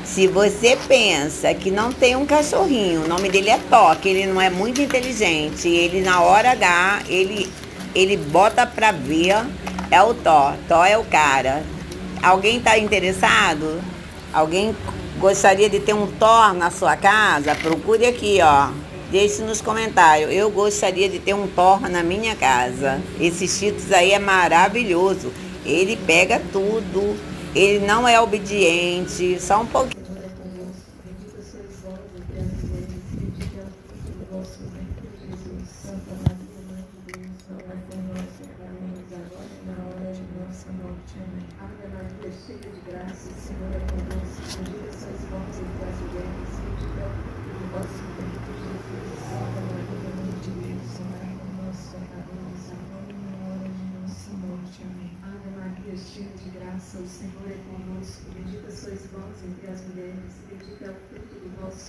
Se você pensa que não tem um cachorrinho, o nome dele é Thó, que ele não é muito inteligente, ele na hora H, ele bota pra ver, é o Thó. Thó é o cara. Alguém tá interessado? Alguém gostaria de ter um Thó na sua casa? Procure aqui, ó. Deixe nos comentários. Eu gostaria de ter um Thó na minha casa. Esse Cheetos aí é maravilhoso. Ele pega tudo. Ele não é obediente. Só um pouquinho. Senhor é convosco, bendita sois vós entre as mulheres, bendito é o fruto do vosso ventre, Jesus. Santa Maria, Mãe de Deus, rogai por nós, pecadores, agora e na hora de nossa morte. Amém. Ave Maria, cheia de graça, o Senhor é convosco, bendita sois vós entre as mulheres, bendito é o fruto do vosso ventre, Jesus. Santa Maria, Mãe de Deus, rogai por nós, pecadores, agora e na hora de nossa morte. Amém. Ave Maria, cheia de graça, o Senhor é convosco, bendita sois vós entre as mulheres, bendito é o fruto do vosso